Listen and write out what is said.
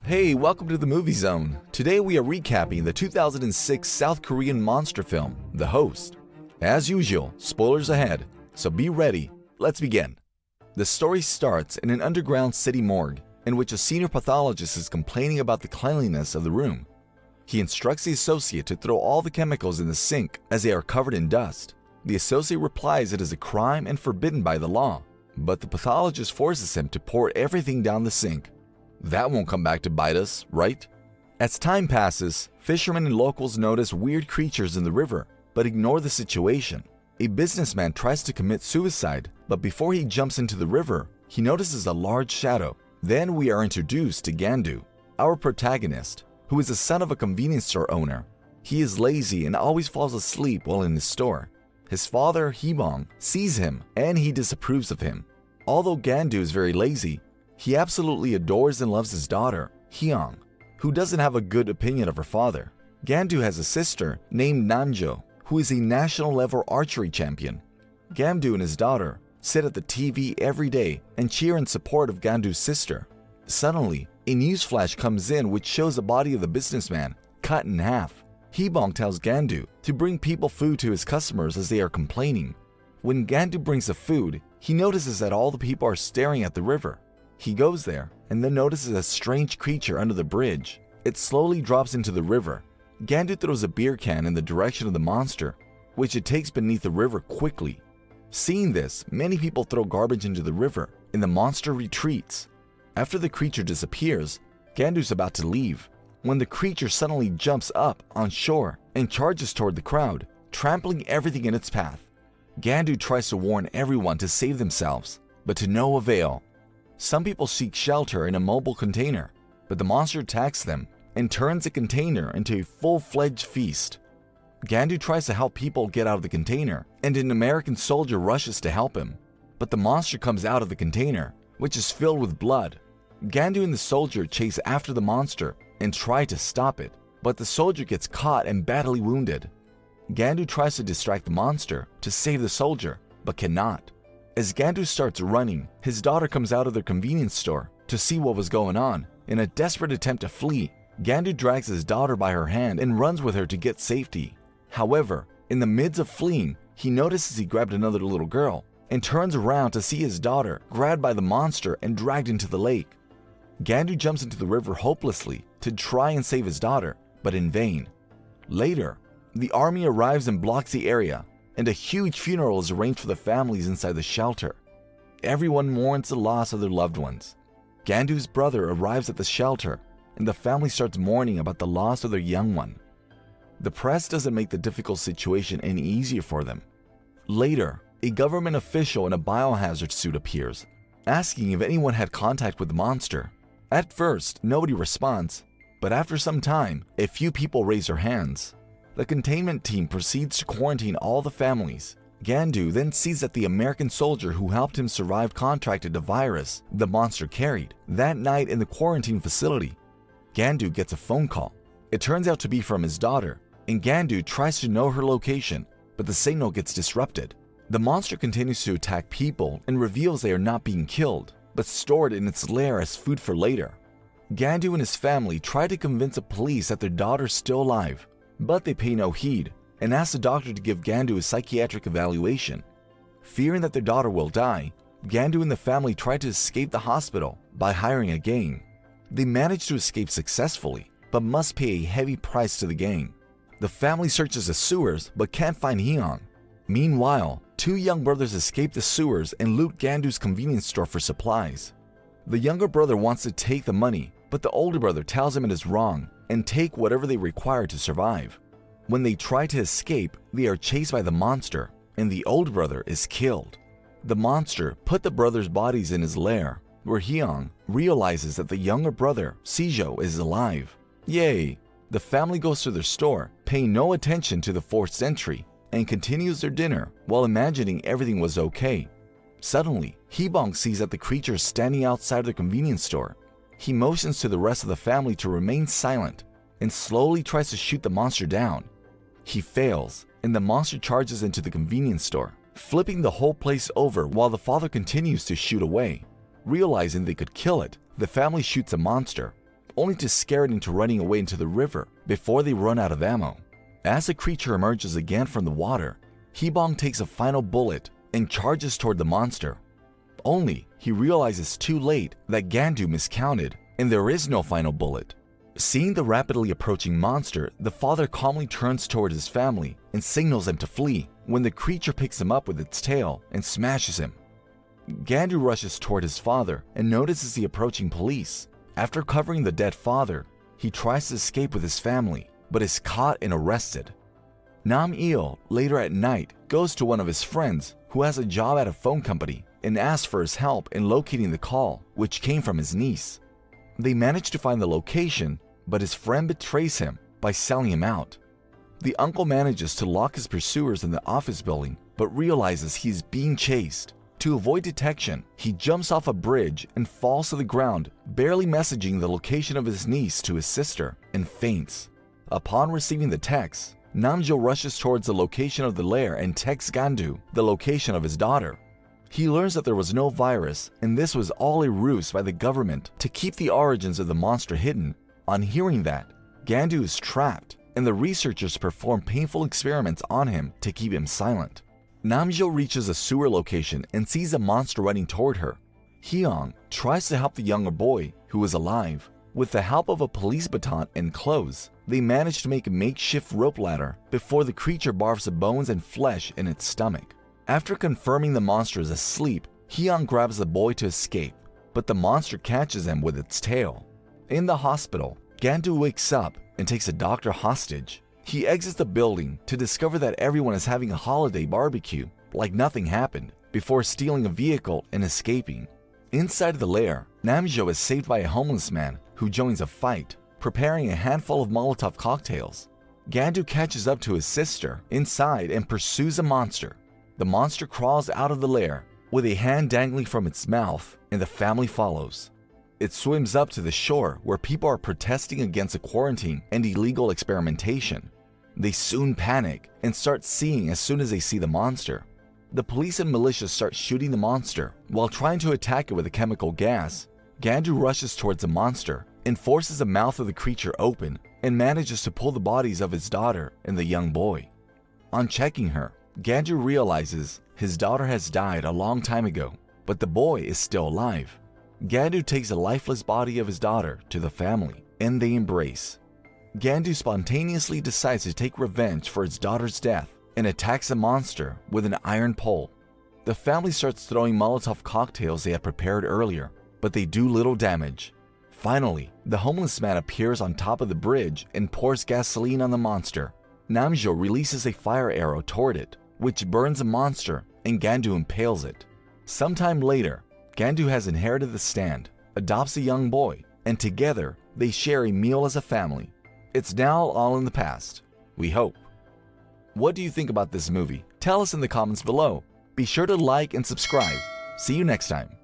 Hey, welcome to the Movie Zone. Today we are recapping the 2006 South Korean monster film, The Host. As usual, spoilers ahead, so be ready. Let's begin. The story starts in an underground city morgue in which a senior pathologist is complaining about the cleanliness of the room. He instructs the associate to throw all the chemicals in the sink as they are covered in dust. The associate replies it is a crime and forbidden by the law, but the pathologist forces him to pour everything down the sink. That won't come back to bite us, right? As time passes, fishermen and locals notice weird creatures in the river, but ignore the situation. A businessman tries to commit suicide, but before he jumps into the river, he notices a large shadow. Then we are introduced to Gandu, our protagonist, who is the son of a convenience store owner. He is lazy and always falls asleep while in the store. His father, Hee-bong, sees him and he disapproves of him. Although Gandu is very lazy, he absolutely adores and loves his daughter, Hyung, who doesn't have a good opinion of her father. Gandu has a sister named Namjo, who is a national-level archery champion. Gandu and his daughter sit at the TV every day and cheer in support of Gandu's sister. Suddenly, a newsflash comes in which shows the body of the businessman cut in half. Hee-bong tells Gandu to bring people food to his customers as they are complaining. When Gandu brings the food, he notices that all the people are staring at the river. He goes there and then notices a strange creature under the bridge. It slowly drops into the river. Gandu throws a beer can in the direction of the monster, which it takes beneath the river quickly. Seeing this, many people throw garbage into the river and the monster retreats. After the creature disappears, Gandu's about to leave when the creature suddenly jumps up on shore and charges toward the crowd, trampling everything in its path. Gandu tries to warn everyone to save themselves, but to no avail. Some people seek shelter in a mobile container, but the monster attacks them and turns the container into a full-fledged feast. Gandu tries to help people get out of the container, and an American soldier rushes to help him. But the monster comes out of the container, which is filled with blood. Gandu and the soldier chase after the monster and try to stop it, but the soldier gets caught and badly wounded. Gandu tries to distract the monster to save the soldier, but cannot. As Gandu starts running, his daughter comes out of their convenience store to see what was going on. In a desperate attempt to flee, Gandu drags his daughter by her hand and runs with her to get safety. However, in the midst of fleeing, he notices he grabbed another little girl and turns around to see his daughter grabbed by the monster and dragged into the lake. Gandu jumps into the river hopelessly to try and save his daughter, but in vain. Later, the army arrives and blocks the area, and a huge funeral is arranged for the families inside the shelter. Everyone mourns the loss of their loved ones. Gandu's brother arrives at the shelter, and the family starts mourning about the loss of their young one. The press doesn't make the difficult situation any easier for them. Later, a government official in a biohazard suit appears, asking if anyone had contact with the monster. At first, nobody responds, but after some time, a few people raise their hands. The containment team proceeds to quarantine all the families. Gandu then sees that the American soldier who helped him survive contracted the virus the monster carried that night in the quarantine facility. Gandu gets a phone call. It turns out to be from his daughter, and Gandu tries to know her location, but the signal gets disrupted. The monster continues to attack people and reveals they are not being killed, but stored in its lair as food for later. Gandu and his family try to convince the police that their daughter is still alive, but they pay no heed and ask the doctor to give Gandu a psychiatric evaluation. Fearing that their daughter will die, Gandu and the family try to escape the hospital by hiring a gang. They manage to escape successfully, but must pay a heavy price to the gang. The family searches the sewers but can't find Hyung. Meanwhile, two young brothers escape the sewers and loot Gandu's convenience store for supplies. The younger brother wants to take the money, but the older brother tells him it is wrong and take whatever they require to survive. When they try to escape, they are chased by the monster, and the older brother is killed. The monster put the brothers' bodies in his lair, where Hyung realizes that the younger brother, Sejo, is alive. Yay! The family goes to their store, paying no attention to the forced entry, and continues their dinner while imagining everything was okay. Suddenly, Hee-bong sees that the creature is standing outside the convenience store. He motions to the rest of the family to remain silent and slowly tries to shoot the monster down. He fails, and the monster charges into the convenience store, flipping the whole place over while the father continues to shoot away. Realizing they could kill it, the family shoots a monster. only to scare it into running away into the river before they run out of ammo. As the creature emerges again from the water, Hee-bong takes a final bullet and charges toward the monster. Only he realizes too late that Gandu miscounted and there is no final bullet. Seeing the rapidly approaching monster, the father calmly turns toward his family and signals them to flee when the creature picks him up with its tail and smashes him. Gandu rushes toward his father and notices the approaching police. After covering the dead father, he tries to escape with his family, but is caught and arrested. Nam-il later at night goes to one of his friends who has a job at a phone company and asks for his help in locating the call, which came from his niece. They manage to find the location, but his friend betrays him by selling him out. The uncle manages to lock his pursuers in the office building, but realizes he is being chased. To avoid detection, he jumps off a bridge and falls to the ground, barely messaging the location of his niece to his sister, and faints. Upon receiving the text, Namjo rushes towards the location of the lair and texts Gandu the location of his daughter. He learns that there was no virus, and this was all a ruse by the government to keep the origins of the monster hidden. On hearing that, Gandu is trapped, and the researchers perform painful experiments on him to keep him silent. Namjo reaches a sewer location and sees a monster running toward her. Hyung tries to help the younger boy, who is alive. With the help of a police baton and clothes, they manage to make a makeshift rope ladder before the creature barfs the bones and flesh in its stomach. After confirming the monster is asleep, Hyung grabs the boy to escape, but the monster catches him with its tail. In the hospital, Gandu wakes up and takes a doctor hostage. He exits the building to discover that everyone is having a holiday barbecue, like nothing happened, before stealing a vehicle and escaping. Inside the lair, Namjo is saved by a homeless man who joins a fight, preparing a handful of Molotov cocktails. Gandu catches up to his sister inside and pursues the monster. The monster crawls out of the lair with a hand dangling from its mouth, and the family follows. It swims up to the shore where people are protesting against the quarantine and illegal experimentation. They soon panic and start seeing as soon as they see the monster. The police and militia start shooting the monster while trying to attack it with a chemical gas. Gandu rushes towards the monster and forces the mouth of the creature open and manages to pull the bodies of his daughter and the young boy. On checking her, Gandu realizes his daughter has died a long time ago, but the boy is still alive. Gandu takes the lifeless body of his daughter to the family, and they embrace. Gandu spontaneously decides to take revenge for his daughter's death and attacks the monster with an iron pole. The family starts throwing Molotov cocktails they had prepared earlier, but they do little damage. Finally, the homeless man appears on top of the bridge and pours gasoline on the monster. Namjo releases a fire arrow toward it, which burns the monster, and Gandu impales it. Sometime later, Gandu has inherited the stand, adopts a young boy, and together they share a meal as a family. It's now all in the past, we hope. What do you think about this movie? Tell us in the comments below. Be sure to like and subscribe. See you next time.